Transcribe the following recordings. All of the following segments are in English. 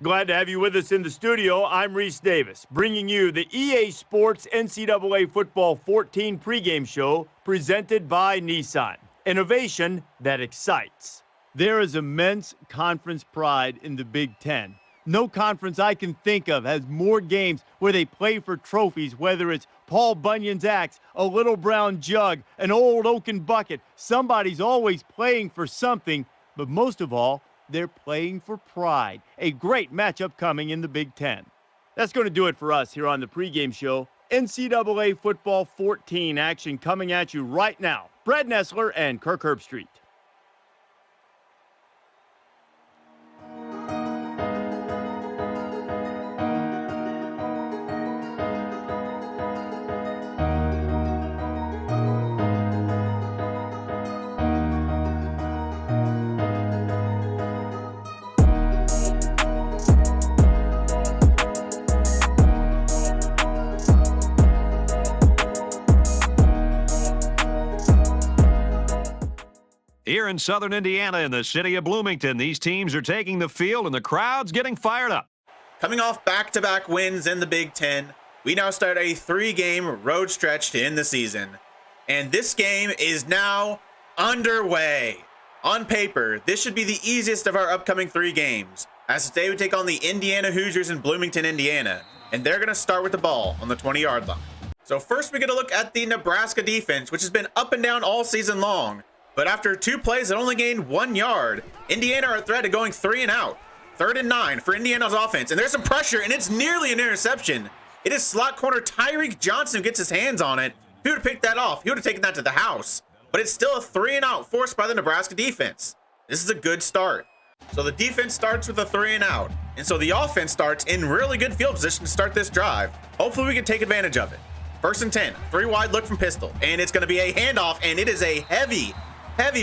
Glad to have you with us in the studio. I'm Reese Davis, bringing you the EA Sports NCAA Football 14 pregame show presented by Nissan. Innovation that excites. There is immense conference pride in the Big Ten. No conference I can think of has more games where they play for trophies, whether it's Paul Bunyan's axe, a little brown jug, an old oaken bucket. Somebody's always playing for something, but most of all, they're playing for pride. A great matchup coming in the Big Ten. That's going to do it for us here on the pregame show. NCAA Football 14 action coming at you right now. Brad Nessler and Kirk Herbstreit. Here in southern Indiana in the city of Bloomington, these teams are taking the field and the crowd's getting fired up. Coming off back-to-back wins in the Big Ten, we now start a 3-game road stretch to end the season. And this game is now underway. On paper, this should be the easiest of our upcoming 3 games, as today we take on the Indiana Hoosiers in Bloomington, Indiana, and they're going to start with the ball on the 20-yard line. So first we're going to look at the Nebraska defense, which has been up and down all season long. But after 2 plays that only gained 1 yard, Indiana are a threat of going 3 and out. 3rd and 9 for Indiana's offense. And there's some pressure, and it's nearly an interception. It is slot corner Tyreek Johnson who gets his hands on it. If he would have picked that off, he would have taken that to the house. But it's still a 3 and out forced by the Nebraska defense. This is a good start. So the defense starts with a 3 and out. And so the offense starts in really good field position to start this drive. Hopefully we can take advantage of it. 1st and 10, 3 wide look from pistol. And it's going to be a handoff, and it is a heavy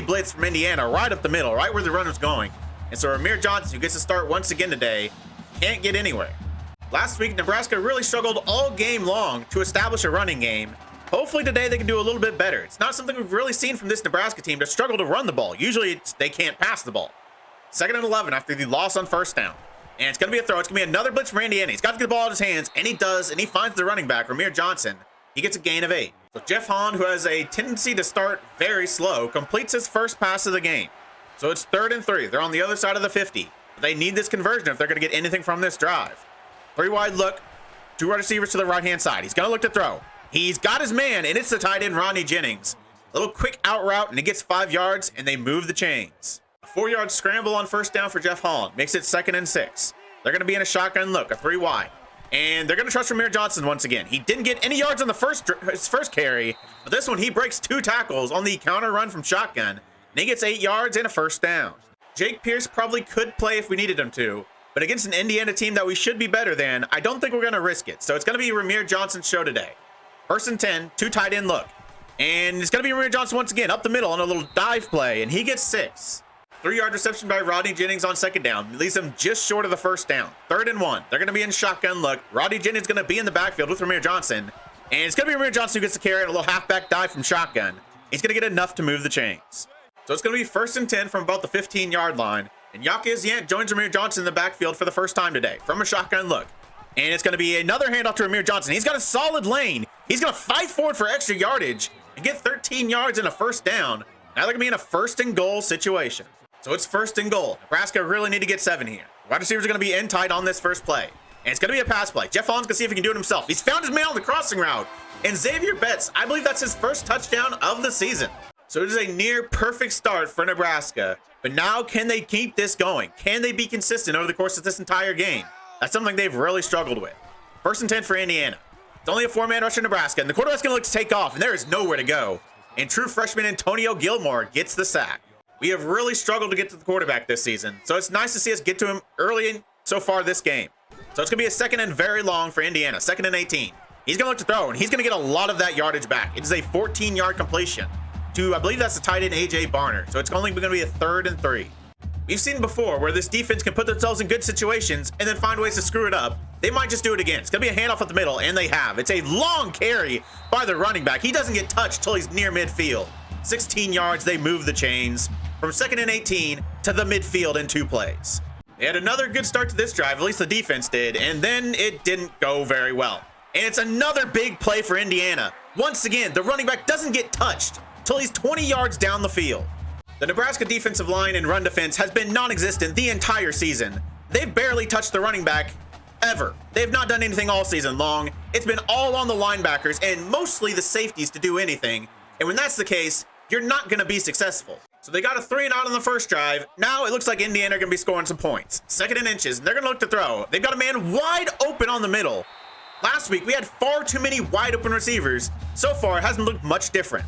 blitz from Indiana right up the middle, right where the runner's going. And so Rahmir Johnson, who gets to start once again today, can't get anywhere. Last week, Nebraska really struggled all game long to establish a running game. Hopefully today they can do a little bit better. It's not something we've really seen from this Nebraska team to struggle to run the ball. Usually they can't pass the ball. 2nd and 11 after the loss on 1st down. And it's going to be a throw. It's going to be another blitz from Indiana. He's got to get the ball in his hands, and he does, and he finds the running back, Rahmir Johnson. He gets a gain of 8. So Jeff Holland, who has a tendency to start very slow, completes his first pass of the game. So it's 3rd and 3. They're on the other side of the 50. They need this conversion if they're going to get anything from this drive. 3 wide look. 2 wide receivers to the right-hand side. He's going to look to throw. He's got his man, and it's the tight end, Rodney Jennings. A little quick out route, and he gets 5 yards, and they move the chains. A 4-yard scramble on 1st down for Jeff Holland. Makes it 2nd and 6. They're going to be in a shotgun look, a 3 wide. And they're going to trust Rahmir Johnson once again. He didn't get any yards on his first carry, but this one he breaks 2 tackles on the counter run from shotgun, and he gets 8 yards and a 1st down. Jake Pierce probably could play if we needed him to, but against an Indiana team that we should be better than, I don't think we're going to risk it. So it's going to be Rahmir Johnson's show today. 1st and 10, 2 tight end look. And it's going to be Rahmir Johnson once again up the middle on a little dive play, and he gets 6. 3-yard reception by Rodney Jennings on 2nd down. Leaves him just short of the 1st down. 3rd and 1. They're going to be in shotgun look. Rodney Jennings going to be in the backfield with Rahmir Johnson. And it's going to be Rahmir Johnson who gets the carry on a little halfback dive from shotgun. He's going to get enough to move the chains. So it's going to be 1st and 10 from about the 15-yard line. And Yaquez Yant joins Rahmir Johnson in the backfield for the first time today from a shotgun look. And it's going to be another handoff to Rahmir Johnson. He's got a solid lane. He's going to fight forward for extra yardage and get 13 yards and a 1st down. Now they're going to be in a 1st and goal situation. So it's 1st and goal. Nebraska really need to get 7 here. Wide receivers are going to be in tight on this first play. And it's going to be a pass play. Jeff Holland's going to see if he can do it himself. He's found his man on the crossing route. And Xavier Betts, I believe that's his first touchdown of the season. So it is a near perfect start for Nebraska. But now can they keep this going? Can they be consistent over the course of this entire game? That's something they've really struggled with. 1st and 10 for Indiana. It's only a 4-man rush in Nebraska. And the quarterback's going to look to take off. And there is nowhere to go. And true freshman Antonio Gilmore gets the sack. We have really struggled to get to the quarterback this season, so it's nice to see us get to him early in so far this game. So it's going to be a 2nd and very long for Indiana, 2nd and 18. He's going to look to throw, and he's going to get a lot of that yardage back. It is a 14-yard completion to, I believe that's the tight end, A.J. Barner. So it's only going to be a 3rd and 3. We've seen before where this defense can put themselves in good situations and then find ways to screw it up. They might just do it again. It's going to be a handoff at the middle, and they have. It's a long carry by the running back. He doesn't get touched till he's near midfield. 16 yards, they move the chains from 2nd and 18 to the midfield in 2 plays. They had another good start to this drive, at least the defense did, and then it didn't go very well. And it's another big play for Indiana. Once again, the running back doesn't get touched till he's 20 yards down the field. The Nebraska defensive line and run defense has been non-existent the entire season. They've barely touched the running back ever. They've not done anything all season long. It's been all on the linebackers and mostly the safeties to do anything. And when that's the case, you're not going to be successful. So they got a 3-and-out on the first drive. Now it looks like Indiana are going to be scoring some points. 2nd and inches, and they're going to look to throw. They've got a man wide open on the middle. Last week, we had far too many wide open receivers. So far, it hasn't looked much different.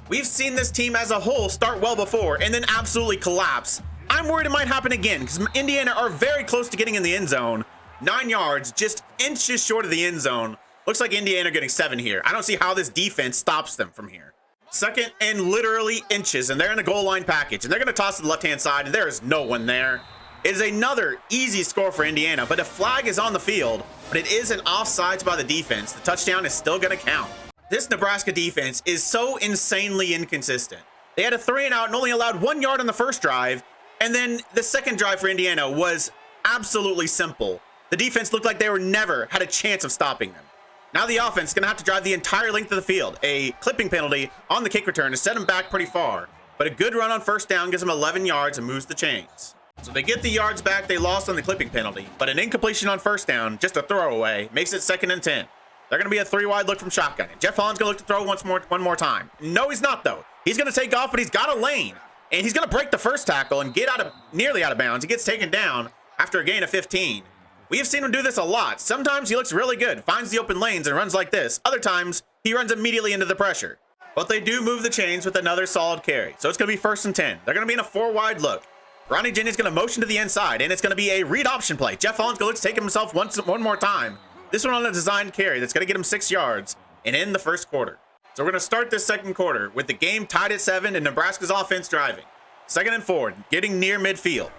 We've seen this team as a whole start well before and then absolutely collapse. I'm worried it might happen again because Indiana are very close to getting in the end zone. 9 yards, just inches short of the end zone. Looks like Indiana are getting 7 here. I don't see how this defense stops them from here. 2nd and literally inches, and they're in the goal line package, and they're going to toss to the left-hand side, and there is no one there. It is another easy score for Indiana, but a flag is on the field, but it is an offsides by the defense. The touchdown is still going to count. This Nebraska defense is so insanely inconsistent. They had a 3-and-out and only allowed 1 yard on the first drive, and then the second drive for Indiana was absolutely simple. The defense looked like they never had a chance of stopping them. Now the offense is going to have to drive the entire length of the field. A clipping penalty on the kick return to set them back pretty far, but a good run on first down gives them 11 yards and moves the chains. So they get the yards back they lost on the clipping penalty, but an incompletion on first down, just a throwaway, makes it 2nd and 10. They're going to be a 3-wide look from shotgun. And Jeff Holland's going to look to throw one more time. No, he's not, though. He's going to take off, but he's got a lane, and he's going to break the first tackle and get nearly out of bounds. He gets taken down after a gain of 15. We have seen him do this a lot. Sometimes he looks really good, finds the open lanes and runs like this. Other times, he runs immediately into the pressure. But they do move the chains with another solid carry. So it's going to be 1st and 10. They're going to be in a 4-wide look. Ronnie Jennings going to motion to the inside, and it's going to be a read option play. Jeff Holland's going to take himself one more time. This one on a designed carry that's going to get him 6 yards and end the first quarter. So we're going to start this second quarter with the game tied at 7 and Nebraska's offense driving. 2nd and 4, getting near midfield.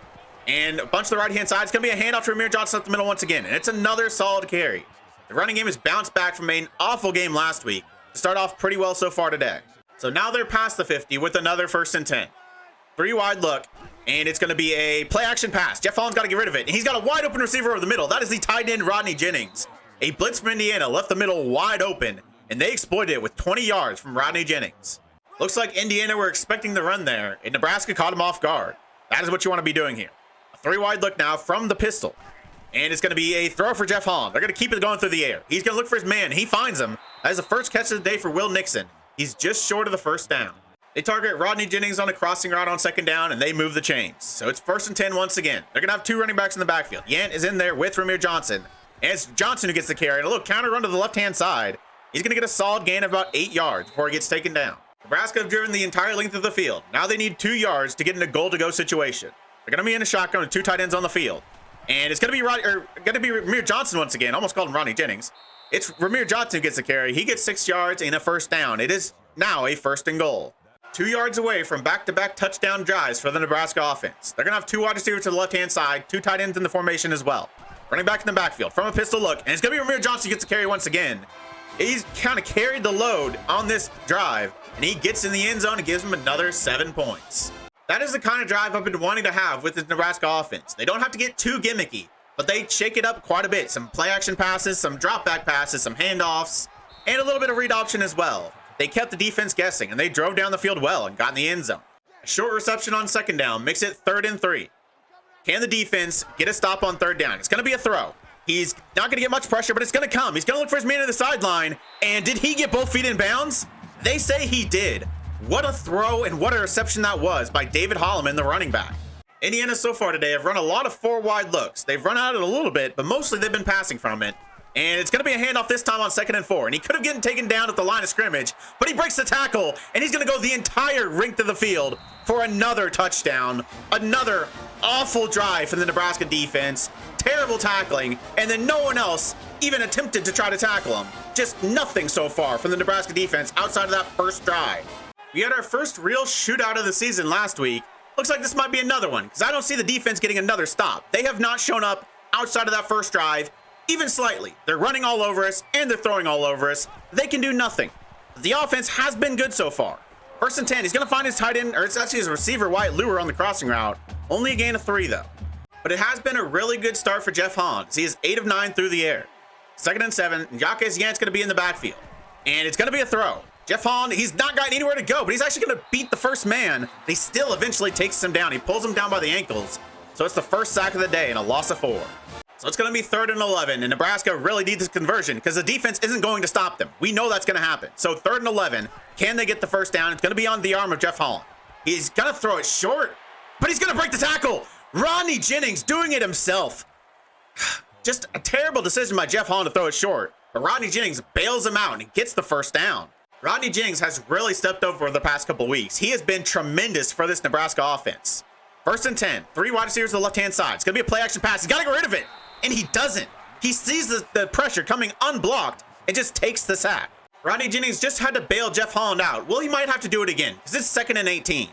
And a bunch to the right-hand side. It's going to be a handoff to Ramir Johnson up the middle once again. And it's another solid carry. The running game has bounced back from an awful game last week to start off pretty well so far today. So now they're past the 50 with another 1st and 10. 3-wide look. And it's going to be a play-action pass. Jeff Holland's got to get rid of it. And he's got a wide-open receiver over the middle. That is the tight end, Rodney Jennings. A blitz from Indiana left the middle wide open. And they exploited it with 20 yards from Rodney Jennings. Looks like Indiana were expecting the run there. And Nebraska caught him off guard. That is what you want to be doing here. 3-wide look now from the pistol. And it's going to be a throw for Jeff Holland. They're going to keep it going through the air. He's going to look for his man. He finds him. That is the first catch of the day for Will Nixon. He's just short of the first down. They target Rodney Jennings on a crossing route on 2nd down, and they move the chains. So it's 1st and 10 once again. They're going to have 2 running backs in the backfield. Yant is in there with Ramir Johnson. And it's Johnson who gets the carry. And a little counter run to the left-hand side. He's going to get a solid gain of about 8 yards before he gets taken down. Nebraska have driven the entire length of the field. Now they need 2 yards to get in a goal-to-go situation. They're going to be in a shotgun with 2 tight ends on the field. And it's going to be Ramir Johnson once again. Almost called him Ronnie Jennings. It's Ramir Johnson who gets the carry. He gets 6 yards and a first down. It is now a 1st and goal. 2 yards away from back-to-back touchdown drives for the Nebraska offense. They're going to have 2 wide receivers to the left-hand side, 2 tight ends in the formation as well. Running back in the backfield from a pistol look. And it's going to be Ramir Johnson who gets the carry once again. He's kind of carried the load on this drive. And he gets in the end zone and gives him another 7 points. That is the kind of drive I've been wanting to have with the Nebraska offense. They don't have to get too gimmicky, but they shake it up quite a bit. Some play action passes, some drop back passes, some handoffs, and a little bit of read option as well. They kept the defense guessing, and they drove down the field well and got in the end zone. A short reception on 2nd down makes it 3rd and 3. Can the defense get a stop on 3rd down? It's going to be a throw. He's not going to get much pressure, but it's going to come. He's going to look for his man to the sideline, and did he get both feet in bounds? They say he did. What a throw and what a reception that was by David Holloman, the running back. Indiana so far today have run a lot of 4-wide looks. They've run out of it a little bit, but mostly they've been passing from it. And it's going to be a handoff this time on 2nd and 4. And he could have gotten taken down at the line of scrimmage, but he breaks the tackle, and he's going to go the entire length of the field for another touchdown. Another awful drive from the Nebraska defense. Terrible tackling, and then no one else even attempted to try to tackle him. Just nothing so far from the Nebraska defense outside of that first drive. We had our first real shootout of the season last week. Looks like this might be another one, because I don't see the defense getting another stop. They have not shown up outside of that first drive, even slightly. They're running all over us, and they're throwing all over us. They can do nothing. The offense has been good so far. 1st and 10, he's going to find his tight end, or it's actually his receiver, Wyatt Lure, on the crossing route. Only a gain of 3, though. but it has been a really good start for Jeff Holland. He is 8 of 9 through the air. 2nd and 7. Jacques Yant's going to be in the backfield. And it's going to be a throw. Jeff Holland, he's not got anywhere to go, but he's actually going to beat the first man. He still eventually takes him down. He pulls him down by the ankles. So it's the first sack of the day and a loss of 4. So it's going to be 3rd and 11, and Nebraska really needs this conversion because the defense isn't going to stop them. We know that's going to happen. So 3rd and 11, can they get the first down? It's going to be on the arm of Jeff Holland. He's going to throw it short, but he's going to break the tackle. Rodney Jennings doing it himself. Just a terrible decision by Jeff Holland to throw it short, but Rodney Jennings bails him out and he gets the first down. Rodney Jennings has really stepped up over the past couple weeks. He has been tremendous for this Nebraska offense. 1st and 10, 3 wide receivers to the left-hand side. It's going to be a play-action pass. He's got to get rid of it, and he doesn't. He sees the pressure coming unblocked and just takes the sack. Rodney Jennings just had to bail Jeff Holland out. Well, he might have to do it again because it's 2nd and 18.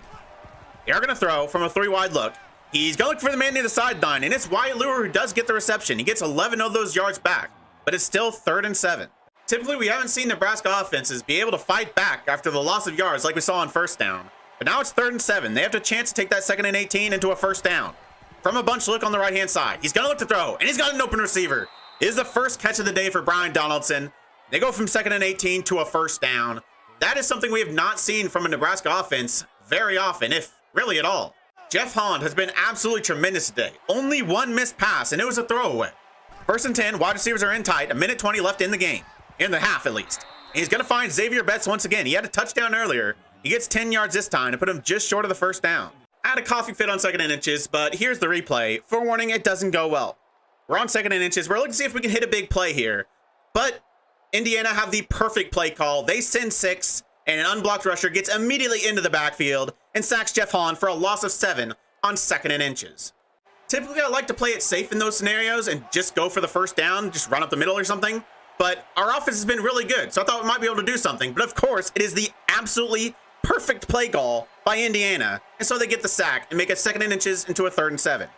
They're going to throw from a 3-wide look. He's going to look for the man near the sideline, and it's Wyatt Lure who does get the reception. He gets 11 of those yards back, but it's still 3rd and 7. Typically, we haven't seen Nebraska offenses be able to fight back after the loss of yards like we saw on 1st down. But now it's 3rd and 7. They have a chance to take that 2nd and 18 into a first down. From a bunch look on the right-hand side. He's going to look to throw, and he's got an open receiver. It is the first catch of the day for Brian Donaldson. They go from 2nd and 18 to a first down. That is something we have not seen from a Nebraska offense very often, if really at all. Jeff Holland has been absolutely tremendous today. Only one missed pass, and it was a throwaway. 1st and 10, wide receivers are in tight. 1:20 left in the game. In the half, at least. And he's going to find Xavier Betts once again. He had a touchdown earlier. He gets 10 yards this time to put him just short of the first down. I had a coughing fit on 2nd and inches, but here's the replay. Forewarning, it doesn't go well. We're on 2nd and inches. We're looking to see if we can hit a big play here. But Indiana have the perfect play call. They send 6, and an unblocked rusher gets immediately into the backfield and sacks Jeff Holland for a loss of 7 on 2nd and inches. Typically, I like to play it safe in those scenarios and just go for the first down, just run up the middle or something. But our offense has been really good, so I thought we might be able to do something. But of course, it is the absolutely perfect play call by Indiana. And so they get the sack and make it 2nd and inches into a 3rd and 7.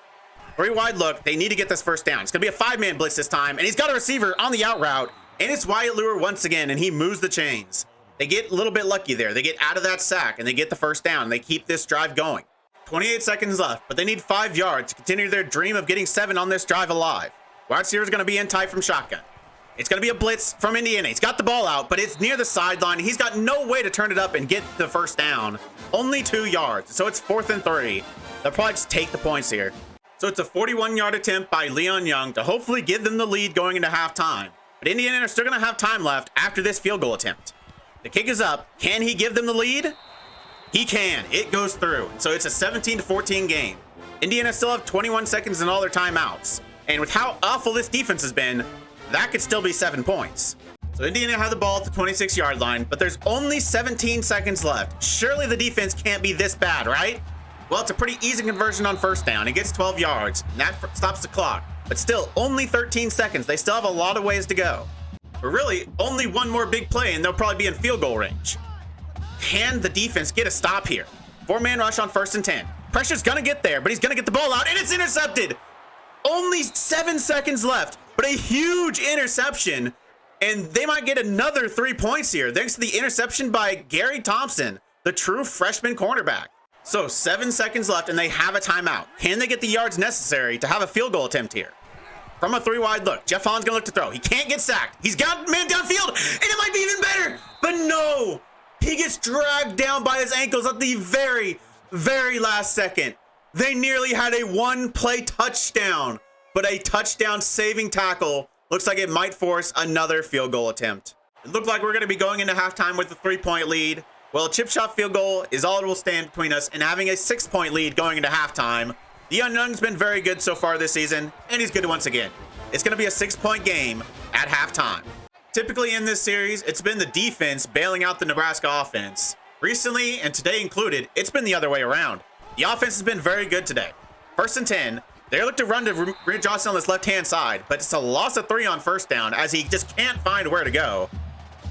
3-wide look. They need to get this first down. It's going to be a 5-man blitz this time. And he's got a receiver on the out route. And it's Wyatt Lure once again, and he moves the chains. They get a little bit lucky there. They get out of that sack, and they get the first down. And they keep this drive going. 28 seconds left, but they need 5 yards to continue their dream of getting 7 on this drive alive. Wide receiver is going to be in tight from shotgun. It's going to be a blitz from Indiana. He's got the ball out, but it's near the sideline. He's got no way to turn it up and get the first down. Only 2 yards, so it's 4th and 3. They'll probably just take the points here. So it's a 41-yard attempt by Leon Young to hopefully give them the lead going into halftime. But Indiana are still going to have time left after this field goal attempt. The kick is up. Can he give them the lead? He can. It goes through. So it's a 17-14 game. Indiana still have 21 seconds in all their timeouts. And with how awful this defense has been, that could still be 7 points. So Indiana have the ball at the 26-yard line, but there's only 17 seconds left. Surely the defense can't be this bad, right? Well, it's a pretty easy conversion on first down. He gets 12 yards, and that stops the clock. But still, only 13 seconds. They still have a lot of ways to go. But really, only one more big play, and they'll probably be in field goal range. Can the defense get a stop here? 4-man rush on 1st and 10. Pressure's gonna get there, but he's gonna get the ball out, and it's intercepted! Only 7 seconds left, but a huge interception, and they might get another 3 points here thanks to the interception by Gary Thompson, the true freshman cornerback. So 7 seconds left, and they have a timeout. Can they get the yards necessary to have a field goal attempt here? From a 3-wide look, Jeff Holland's gonna look to throw. He can't get sacked. He's got man downfield, and it might be even better, but no! He gets dragged down by his ankles at the very, very last second. They nearly had a 1-play touchdown, but a touchdown saving tackle looks like it might force another field goal attempt. It looked like we're going to be going into halftime with a 3-point lead. Well, a chip shot field goal is all that will stand between us and having a 6-point lead going into halftime. Leon Young's been very good so far this season, and he's good once again. It's going to be a 6-point game at halftime. Typically in this series, it's been the defense bailing out the Nebraska offense. Recently, and today included, it's been the other way around. The offense has been very good today. 1st and 10, they look to run to Ramir Johnson on this left-hand side, but it's a loss of 3 on first down as he just can't find where to go.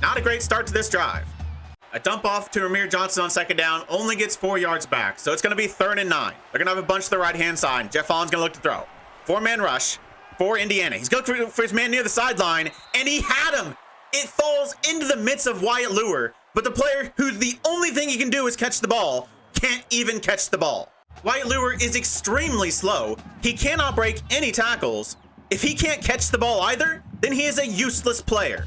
Not a great start to this drive. A dump off to Ramir Johnson on 2nd down only gets 4 yards back, so it's going to be 3rd and 9. They're going to have a bunch to the right-hand side. Jeff Holland's going to look to throw. 4-man rush for Indiana. He's going for his man near the sideline, and he had him. It falls into the midst of Wyatt Lure, but the player who the only thing he can do is catch the ball can't even catch the ball. Wyatt Lure is extremely slow. He cannot break any tackles. If he can't catch the ball either, then he is a useless player.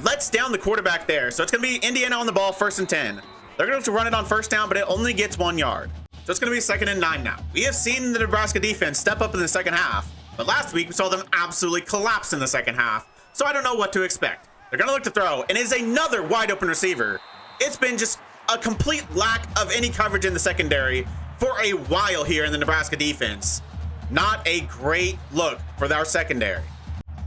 Let's down the quarterback there. So it's going to be Indiana on the ball, 1st and 10. They're going to have to run it on 1st down, but it only gets 1 yard. So it's going to be 2nd and 9 now. We have seen the Nebraska defense step up in the second half, but last week we saw them absolutely collapse in the second half. So I don't know what to expect. They're going to look to throw, and it is another wide open receiver. It's been just a complete lack of any coverage in the secondary for a while here in the Nebraska defense. Not a great look for our secondary.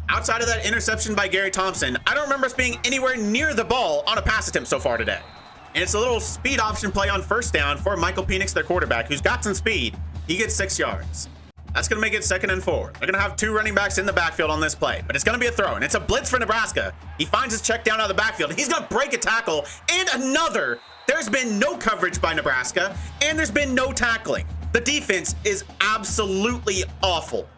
Outside of that interception by Gary Thompson, I don't remember us being anywhere near the ball on a pass attempt so far today. And it's a little speed option play on 1st down for Michael Penix, their quarterback, who's got some speed. He gets 6 yards. That's going to make it 2nd and 4. They're going to have 2 running backs in the backfield on this play, but it's going to be a throw, and it's a blitz for Nebraska. He finds his check down out of the backfield. He's going to break a tackle, and another. There's been no coverage by Nebraska, and there's been no tackling. The defense is absolutely awful.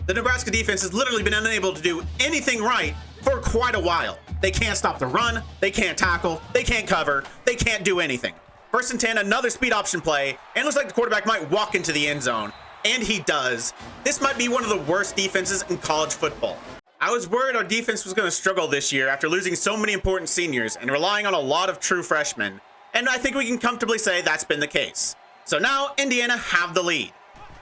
The Nebraska defense has literally been unable to do anything right for quite a while. They can't stop the run, they can't tackle, they can't cover, they can't do anything. 1st and 10, another speed option play, and it looks like the quarterback might walk into the end zone. And he does. This might be one of the worst defenses in college football. I was worried our defense was going to struggle this year after losing so many important seniors and relying on a lot of true freshmen. And I think we can comfortably say that's been the case. So now Indiana have the lead.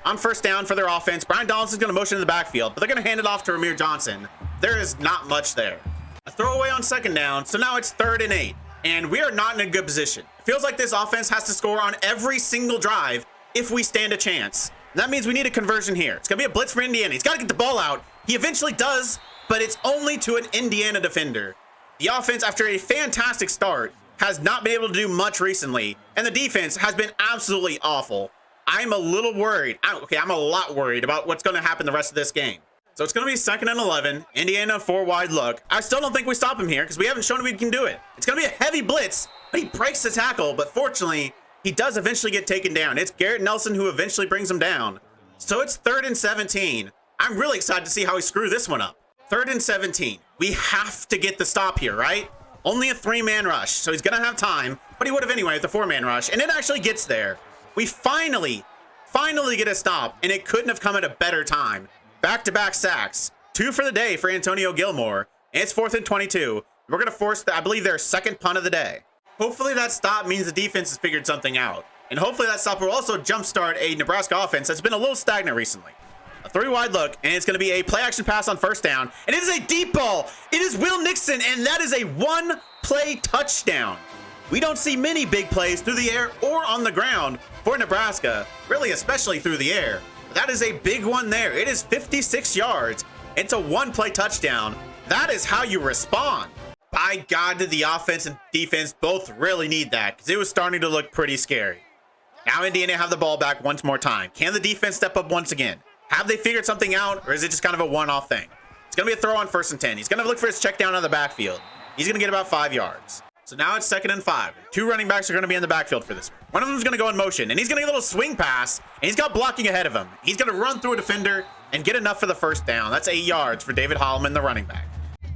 On 1st down for their offense, Brian Donaldson's going to motion in the backfield, but they're going to hand it off to Ramir Johnson. There is not much there. A throwaway on 2nd down, so now it's 3rd and 8. And we are not in a good position. It feels like this offense has to score on every single drive if we stand a chance. That means we need a conversion here. It's going to be a blitz for Indiana. He's got to get the ball out. He eventually does, but it's only to an Indiana defender. The offense, after a fantastic start, has not been able to do much recently, and the defense has been absolutely awful. I'm a little worried. I'm a lot worried about what's going to happen the rest of this game. So it's going to be 2nd and 11. Indiana 4 wide look. I still don't think we stop him here because we haven't shown we can do it. It's going to be a heavy blitz, but he breaks the tackle, but fortunately, he does eventually get taken down. It's Garrett Nelson who eventually brings him down. So it's 3rd and 17. I'm really excited to see how he screwed this one up. 3rd and 17. We have to get the stop here, right? Only a 3-man rush, so he's going to have time, but he would have anyway with the 4-man rush, and it actually gets there. We finally get a stop, and it couldn't have come at a better time. Back-to-back sacks. 2 for the day for Antonio Gilmore, and it's 4th and 22. We're going to force, I believe, their 2nd punt of the day. Hopefully that stop means the defense has figured something out. And hopefully that stop will also jumpstart a Nebraska offense that's been a little stagnant recently. A 3 wide look, and it's going to be a play action pass on 1st down. And it is a deep ball. It is Will Nixon, and that is a 1-play touchdown. We don't see many big plays through the air or on the ground for Nebraska, really especially through the air. But that is a big one there. It is 56 yards. It's a 1-play touchdown. That is how you respond. By God, did the offense and defense both really need that, because it was starting to look pretty scary. Now Indiana have the ball back once more time. Can the defense step up once again? Have they figured something out, or is it just kind of a one-off thing? It's going to be a throw on 1st and 10. He's going to look for his check down on the backfield. He's going to get about 5 yards. So now it's 2nd and 5. 2 running backs are going to be in the backfield for this. One of them is going to go in motion, and he's going to get a little swing pass, and he's got blocking ahead of him. He's going to run through a defender and get enough for the 1st down. That's 8 yards for David Holloman, the running back.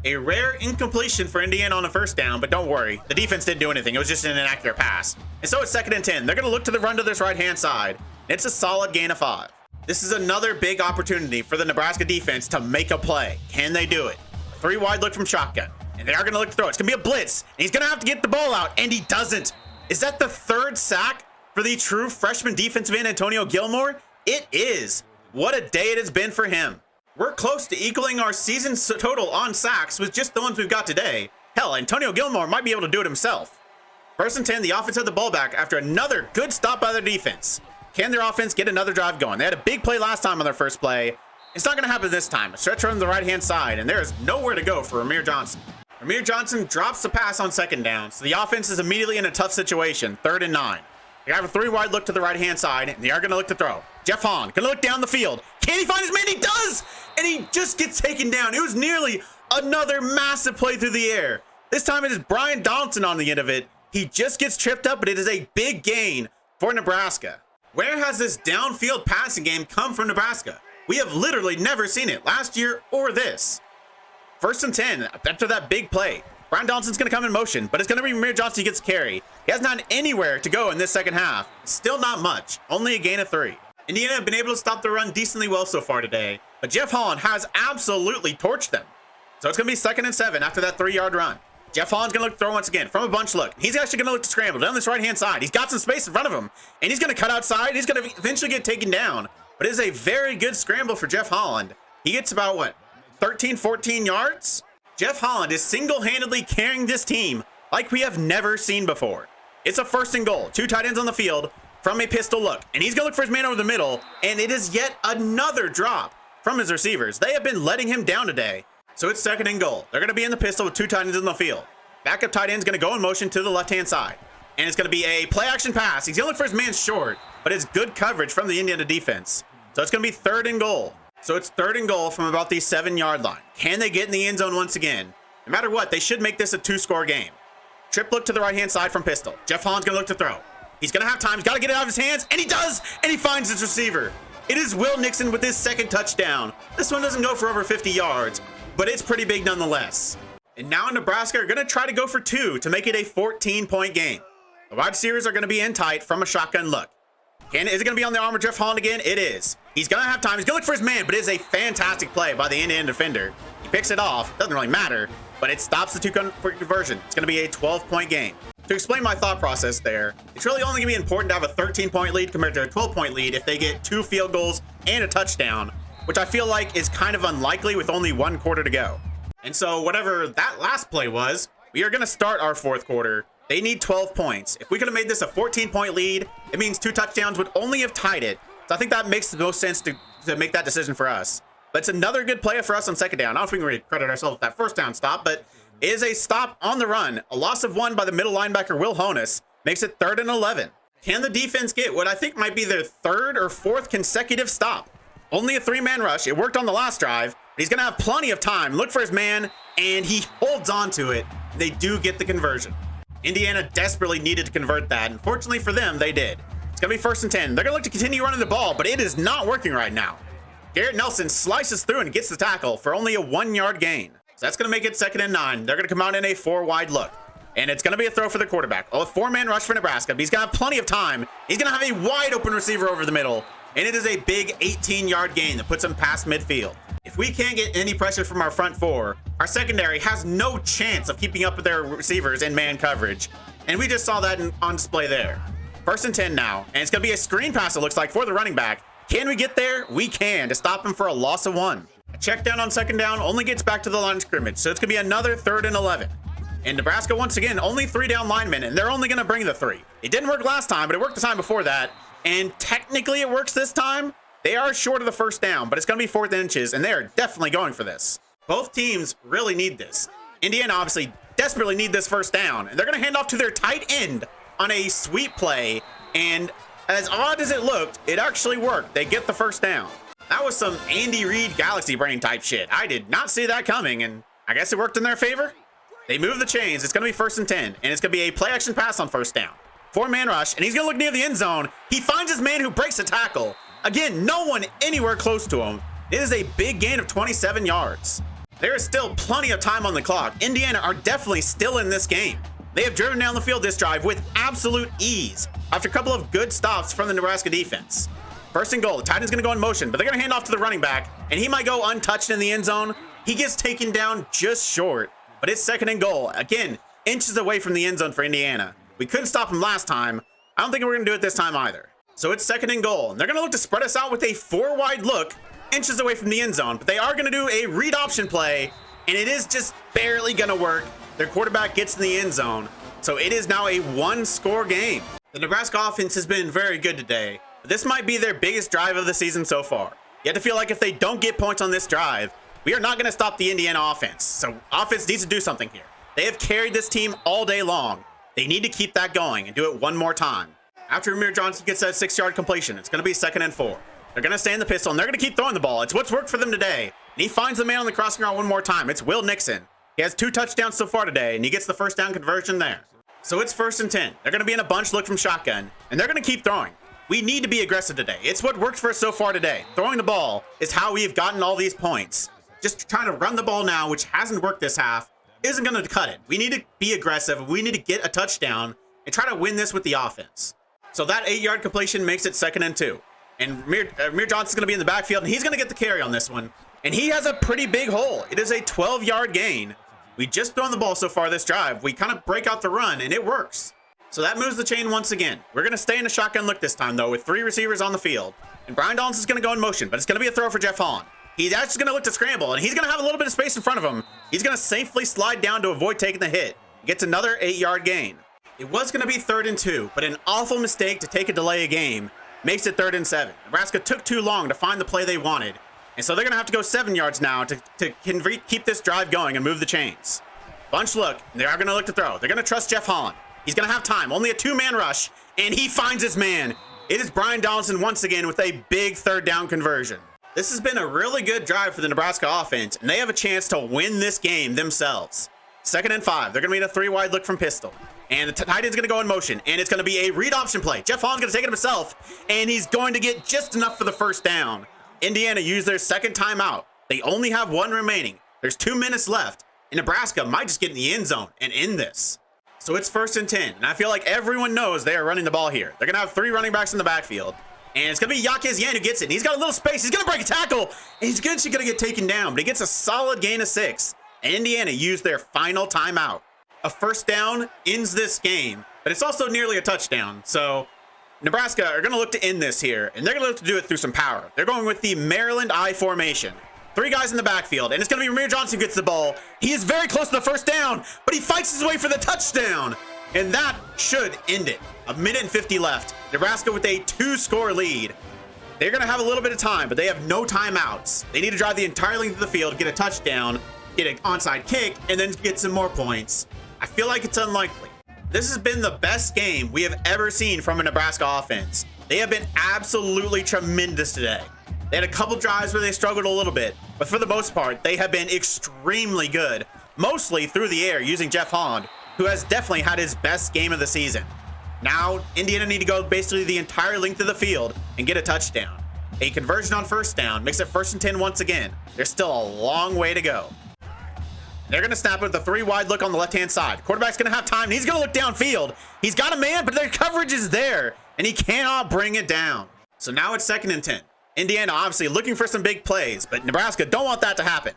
A rare incompletion for Indiana on a 1st down, but don't worry. The defense didn't do anything. It was just an inaccurate pass. And so it's 2nd and 10. They're going to look to the run to this right-hand side. It's a solid gain of 5. This is another big opportunity for the Nebraska defense to make a play. Can they do it? A 3 wide look from shotgun. And they are going to look to throw. It's going to be a blitz. And he's going to have to get the ball out, and he doesn't. Is that the 3rd sack for the true freshman defensive end, Antonio Gilmore? It is. What a day it has been for him. We're close to equaling our season total on sacks with just the ones we've got today. Hell, Antonio Gilmore might be able to do it himself. 1st and 10, the offense had the ball back after another good stop by their defense. Can their offense get another drive going? They had a big play last time on their first play. It's not going to happen this time. A stretch run to the right-hand side, and there is nowhere to go for Ramir Johnson. Ramir Johnson drops the pass on 2nd down, so the offense is immediately in a tough situation. 3rd and 9. They have a 3 wide look to the right-hand side, and they are going to look to throw. Jeff Holland going to look down the field. Can he find his man? He does! And he just gets taken down. It was nearly another massive play through the air. This time it is Brian Donaldson on the end of it. He just gets tripped up, but it is a big gain for Nebraska. Where has this downfield passing game come from Nebraska? We have literally never seen it last year or this. 1st and 10 after that big play. Brian Donaldson's going to come in motion, but it's going to be Ramir Johnson who gets carry. He hasn't had anywhere to go in this second half. Still not much, only a gain of 3. Indiana have been able to stop the run decently well so far today, but Jeff Holland has absolutely torched them. So it's going to be 2nd and 7 after that 3-yard run. Jeff Holland's going to look to throw once again from a bunch look. He's actually going to look to scramble down this right-hand side. He's got some space in front of him, and he's going to cut outside. He's going to eventually get taken down, but it is a very good scramble for Jeff Holland. He gets about, what, 13, 14 yards? Jeff Holland is single-handedly carrying this team like we have never seen before. It's a 1st and goal. 2 tight ends on the field from a pistol look, and he's going to look for his man over the middle, and it is yet another drop from his receivers. They have been letting him down today. So it's 2nd and goal. They're going to be in the pistol with 2 tight ends in the field. Backup tight end's going to go in motion to the left-hand side, and it's going to be a play-action pass. He's going to look for his man short, but it's good coverage from the Indiana defense. So it's going to be 3rd and goal. So it's 3rd and goal from about the 7-yard line. Can they get in the end zone once again? No matter what, they should make this a 2-score game. Trip look to the right-hand side from pistol. Jeff Holland's going to look to throw. He's going to have time. He's got to get it out of his hands, and he does, and he finds his receiver. It is Will Nixon with his 2nd touchdown. This one doesn't go for over 50 yards, but it's pretty big nonetheless. And now Nebraska are going to try to go for 2 to make it a 14-point game. The wide receivers are going to be in tight from a shotgun look. Is it going to be on the arm of Jeff Holland again? It is. He's going to have time. He's going to look for his man, but it is a fantastic play by the Indiana defender. He picks it off. Doesn't really matter, but it stops the 2-point conversion. It's going to be a 12-point game. To explain my thought process there, it's really only going to be important to have a 13-point lead compared to a 12-point lead if they get 2 field goals and a touchdown, which I feel like is kind of unlikely with only 1 quarter to go. And so whatever that last play was, we are going to start our 4th quarter. They need 12 points. If we could have made this a 14-point lead, it means 2 touchdowns would only have tied it. So I think that makes the most sense to make that decision for us. But it's another good play for us on 2nd down. I don't know if we can really credit ourselves with that 1st down stop, but it is a stop on the run. A loss of 1 by the middle linebacker, Will Honus, makes it 3rd and 11. Can the defense get what I think might be their 3rd or 4th consecutive stop? Only a 3-man rush. It worked on the last drive. He's going to have plenty of time. Look for his man, and he holds on to it. They do get the conversion. Indiana desperately needed to convert that. Unfortunately for them, they did. It's going to be 1st and 10. They're going to look to continue running the ball, but it is not working right now. Garrett Nelson slices through and gets the tackle for only a 1-yard gain. So that's going to make it 2nd and 9. They're going to come out in a 4-wide look. And it's going to be a throw for the quarterback. Oh, a 4-man rush for Nebraska. But he's going to have plenty of time. He's going to have a wide open receiver over the middle. And it is a big 18-yard gain that puts him past midfield. If we can't get any pressure from our front 4, our secondary has no chance of keeping up with their receivers in man coverage. And we just saw that on display there. 1st and 10 now. And it's going to be a screen pass, it looks like, for the running back. Can we get there? We can, to stop him for a loss of 1. A check down on 2nd down only gets back to the line of scrimmage. So it's going to be another 3rd and 11. And Nebraska, once again, only 3 down linemen, and they're only going to bring the 3. It didn't work last time, but it worked the time before that. And technically it works this time. They are short of the 1st down, but it's going to be 4th and inches, and they are definitely going for this. Both teams really need this. Indiana obviously desperately need this 1st down, and they're going to hand off to their tight end on a sweep play. And as odd as it looked, it actually worked. They get the 1st down. That was some Andy Reid Galaxy Brain type shit. I did not see that coming, and I guess it worked in their favor. They move the chains. It's going to be 1st and 10, and it's going to be a play action pass on 1st down. 4-man rush, and he's going to look near the end zone. He finds his man who breaks a tackle. Again, no one anywhere close to him. It is a big gain of 27 yards. There is still plenty of time on the clock. Indiana are definitely still in this game. They have driven down the field this drive with absolute ease after a couple of good stops from the Nebraska defense. 1st and goal. The tight end's going to go in motion, but they're going to hand off to the running back, and he might go untouched in the end zone. He gets taken down just short, but it's 2nd and goal. Again, inches away from the end zone for Indiana. We couldn't stop him last time. I don't think we're going to do it this time either. So it's 2nd and goal, and they're going to look to spread us out with a 4-wide look, inches away from the end zone, but they are going to do a read option play, and it is just barely going to work. Their quarterback gets in the end zone, so it is now a 1-score game. The Nebraska offense has been very good today, but this might be their biggest drive of the season so far. You have to feel like if they don't get points on this drive, we are not going to stop the Indiana offense. So offense needs to do something here. They have carried this team all day long. They need to keep that going and do it one more time. After Amir Johnson gets that 6-yard completion, it's going to be 2nd and 4. They're going to stay in the pistol, and they're going to keep throwing the ball. It's what's worked for them today. And he finds the man on the crossing route one more time. It's Will Nixon. He has 2 touchdowns so far today, and he gets the 1st down conversion there. So it's 1st and 10. They're going to be in a bunch look from shotgun, and they're going to keep throwing. We need to be aggressive today. It's what worked for us so far today. Throwing the ball is how we have gotten all these points. Just trying to run the ball now, which hasn't worked this half, isn't going to cut it. We need to be aggressive. We need to get a touchdown and try to win this with the offense. So that 8-yard completion makes it 2nd and 2. And Amir Johnson's going to be in the backfield, and he's going to get the carry on this one. And he has a pretty big hole. It is a 12-yard gain. We just thrown the ball so far this drive. We kind of break out the run, and it works. So that moves the chain once again. We're going to stay in a shotgun look this time, though, with 3 receivers on the field. And Brian Dawson's going to go in motion, but it's going to be a throw for Jeff Holland. He's actually going to look to scramble, and he's going to have a little bit of space in front of him. He's going to safely slide down to avoid taking the hit. Gets another 8-yard gain. It was going to be 3rd and 2, but an awful mistake to take a delay of game makes it 3rd and 7. Nebraska took too long to find the play they wanted, and so they're going to have to go 7 yards now to keep this drive going and move the chains. Bunch look, they are going to look to throw. They're going to trust Jeff Holland. He's going to have time, only a 2-man rush, and he finds his man. It is Brian Dawson once again with a big 3rd down conversion. This has been a really good drive for the Nebraska offense, and they have a chance to win this game themselves. 2nd and 5. They're going to be in a 3-wide look from pistol. And the tight end's going to go in motion, and it's going to be a read option play. Jeff Holland's going to take it himself, and he's going to get just enough for the 1st down. Indiana used their 2nd timeout. They only have 1 remaining. There's 2 minutes left, and Nebraska might just get in the end zone and end this. So it's 1st and 10, and I feel like everyone knows they are running the ball here. They're going to have 3 running backs in the backfield, and it's going to be Yaquez Yan who gets it, and he's got a little space. He's going to break a tackle, and he's actually going to get taken down, but he gets a solid gain of 6. And Indiana used their final timeout. A 1st down ends this game, but it's also nearly a touchdown. So Nebraska are going to look to end this here, and they're going to look to do it through some power. They're going with the Maryland I formation. 3 guys in the backfield, and it's going to be Amir Johnson who gets the ball. He is very close to the 1st down, but he fights his way for the touchdown. And that should end it. 1:50 left. Nebraska with a 2-score lead. They're going to have a little bit of time, but they have no timeouts. They need to drive the entire length of the field, get a touchdown, get an onside kick, and then get some more points. I feel like it's unlikely. This has been the best game we have ever seen from a Nebraska offense. They have been absolutely tremendous today. They had a couple drives where they struggled a little bit, but for the most part, they have been extremely good, mostly through the air using Jeff Holland, who has definitely had his best game of the season. Now, Indiana need to go basically the entire length of the field and get a touchdown. A conversion on 1st down makes it 1st and 10 once again. There's still a long way to go. They're going to snap it with a 3-wide look on the left-hand side. Quarterback's going to have time, and he's going to look downfield. He's got a man, but their coverage is there, and he cannot bring it down. So now it's 2nd and 10. Indiana obviously looking for some big plays, but Nebraska don't want that to happen.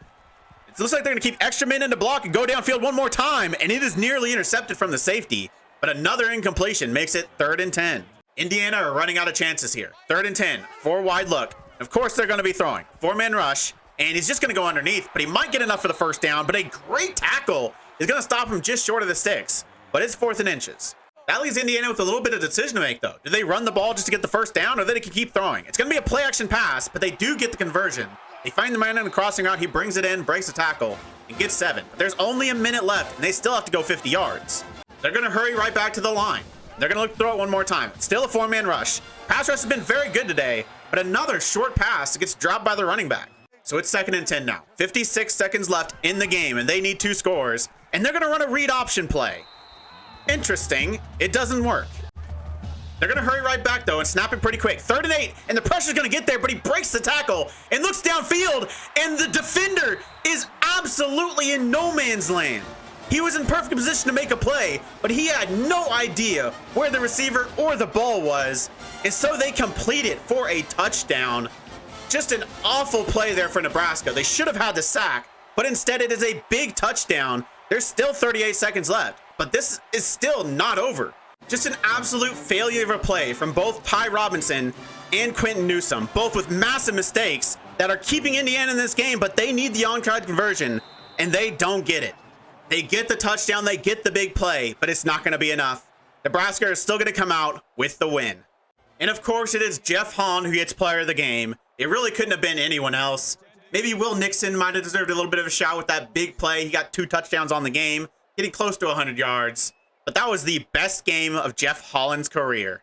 It looks like they're going to keep extra men in the block and go downfield one more time, and it is nearly intercepted from the safety, but another incompletion makes it 3rd and 10. Indiana are running out of chances here. 3rd and 10, 4-wide look. Of course they're going to be throwing. 4-man rush. And he's just going to go underneath, but he might get enough for the 1st down, but a great tackle is going to stop him just short of the sticks, but it's 4th and inches. That leaves Indiana with a little bit of decision to make, though. Do they run the ball just to get the 1st down, or they can keep throwing? It's going to be a play-action pass, but they do get the conversion. They find the man in the crossing route, he brings it in, breaks the tackle, and gets 7. But there's only a minute left, and they still have to go 50 yards. They're going to hurry right back to the line. They're going to look to throw it one more time. Still a 4-man rush. Pass rush has been very good today, but another short pass gets dropped by the running back. So it's 2nd and 10 now. 56 seconds left in the game, and they need 2 scores. And they're going to run a read option play. Interesting. It doesn't work. They're going to hurry right back, though, and snap it pretty quick. 3rd and 8, and the pressure's going to get there, but he breaks the tackle and looks downfield, and the defender is absolutely in no man's land. He was in perfect position to make a play, but he had no idea where the receiver or the ball was, and so they complete it for a touchdown. Just an awful play there for Nebraska. They should have had the sack, but instead it is a big touchdown. There's still 38 seconds left, but this is still not over. Just an absolute failure of a play from both Ty Robinson and Quentin Newsome, both with massive mistakes that are keeping Indiana in this game, but they need the onside conversion, and they don't get it. They get the touchdown, they get the big play, but it's not going to be enough. Nebraska is still going to come out with the win. And of course, it is Jeff Holland who gets player of the game. It really couldn't have been anyone else. Maybe Will Nixon might have deserved a little bit of a shout with that big play. He got 2 touchdowns on the game, getting close to 100 yards. But that was the best game of Jeff Holland's career.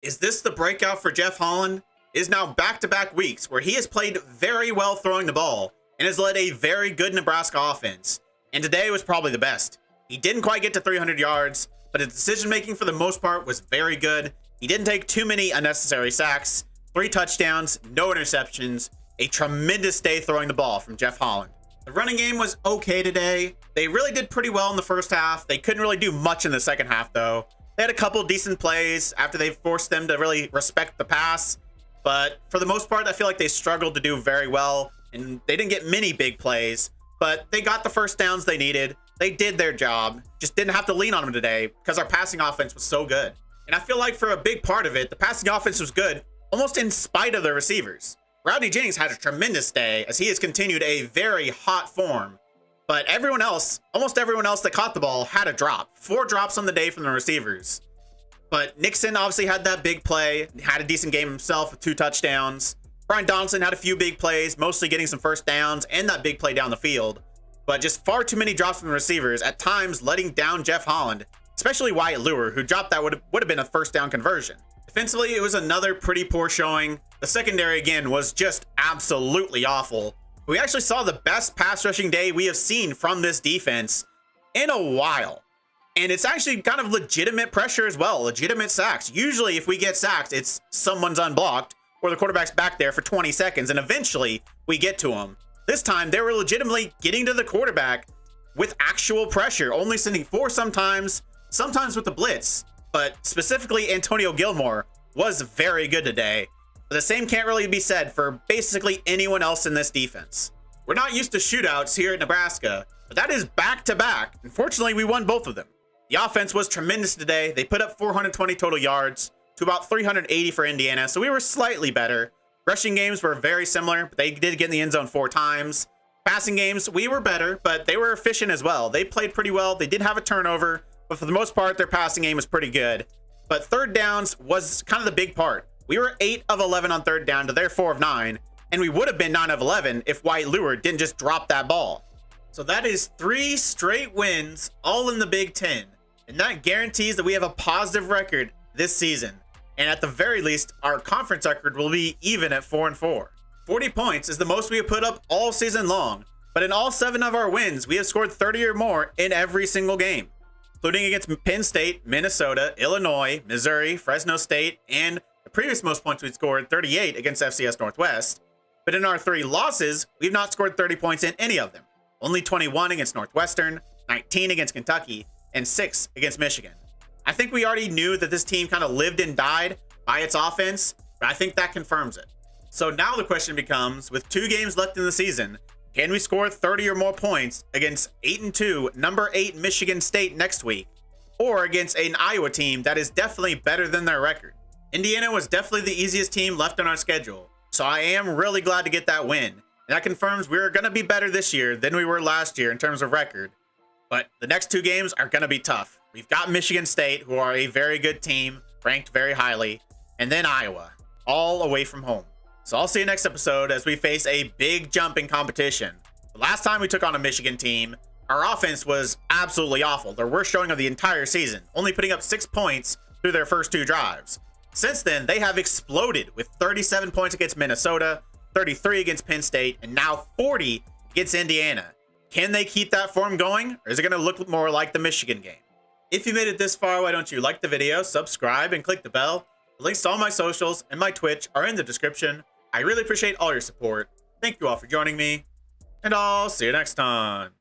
Is this the breakout for Jeff Holland? It is now back-to-back weeks where he has played very well throwing the ball and has led a very good Nebraska offense. And today was probably the best. He didn't quite get to 300 yards, but his decision-making for the most part was very good. He didn't take too many unnecessary sacks, 3 touchdowns, no interceptions, a tremendous day throwing the ball from Jeff Holland. The running game was okay today. They really did pretty well in the first half. They couldn't really do much in the second half, though. They had a couple decent plays after they forced them to really respect the pass. But for the most part, I feel like they struggled to do very well. And they didn't get many big plays. But they got the first downs they needed. They did their job. Just didn't have to lean on them today because our passing offense was so good. And I feel like for a big part of it, the passing offense was good almost in spite of the receivers. Rodney Jennings had a tremendous day as he has continued a very hot form. But everyone else, almost everyone else that caught the ball had a drop. 4 drops on the day from the receivers. But Nixon obviously had that big play, had a decent game himself with 2 touchdowns. Brian Donaldson had a few big plays, mostly getting some first downs and that big play down the field. But just far too many drops from the receivers, at times letting down Jeff Holland, especially Wyatt Lure, who dropped that would have been a first down conversion. Defensively, it was another pretty poor showing. The secondary, again, was just absolutely awful. We actually saw the best pass rushing day we have seen from this defense in a while. And it's actually kind of legitimate pressure as well, legitimate sacks. Usually if we get sacked, it's someone's unblocked or the quarterback's back there for 20 seconds and eventually we get to him. This time they were legitimately getting to the quarterback with actual pressure, only sending 4 sometimes with the blitz. But specifically Antonio Gilmore was very good today. But the same can't really be said for basically anyone else in this defense. We're not used to shootouts here at Nebraska, but that is back-to-back. Unfortunately, we won both of them. The offense was tremendous today. They put up 420 total yards to about 380 for Indiana, so we were slightly better. Rushing games were very similar, but they did get in the end zone 4 times. Passing games, we were better, but they were efficient as well. They played pretty well. They did have a turnover, but for the most part, their passing game was pretty good. But third downs was kind of the big part. We were 8 of 11 on third down to their 4 of 9, and we would have been 9 of 11 if Wyatt Lure didn't just drop that ball. So that is 3 straight wins, all in the Big Ten. And that guarantees that we have a positive record this season. And at the very least, our conference record will be even at 4-4. 40 points is the most we have put up all season long. But in all 7 of our wins, we have scored 30 or more in every single game, including against Penn State, Minnesota, Illinois, Missouri, Fresno State, and the previous most points we'd scored, 38 against FCS Northwest. But in our 3 losses, we've not scored 30 points in any of them. Only 21 against Northwestern, 19 against Kentucky, and 6 against Michigan. I think we already knew that this team kind of lived and died by its offense, but I think that confirms it. So now the question becomes, with 2 games left in the season, can we score 30 or more points against 8-2, number 8 Michigan State next week, or against an Iowa team that is definitely better than their record? Indiana was definitely the easiest team left on our schedule, so I am really glad to get that win. And that confirms we're going to be better this year than we were last year in terms of record. But the next 2 games are going to be tough. We've got Michigan State, who are a very good team, ranked very highly, and then Iowa, all away from home. So I'll see you next episode as we face a big jump in competition. The last time we took on a Michigan team, our offense was absolutely awful. Their worst showing of the entire season, only putting up 6 points through their first 2 drives. Since then, they have exploded with 37 points against Minnesota, 33 against Penn State, and now 40 against Indiana. Can they keep that form going, or is it going to look more like the Michigan game? If you made it this far, why don't you like the video, subscribe, and click the bell? The links to all my socials and my Twitch are in the description. I really appreciate all your support. Thank you all for joining me, and I'll see you next time.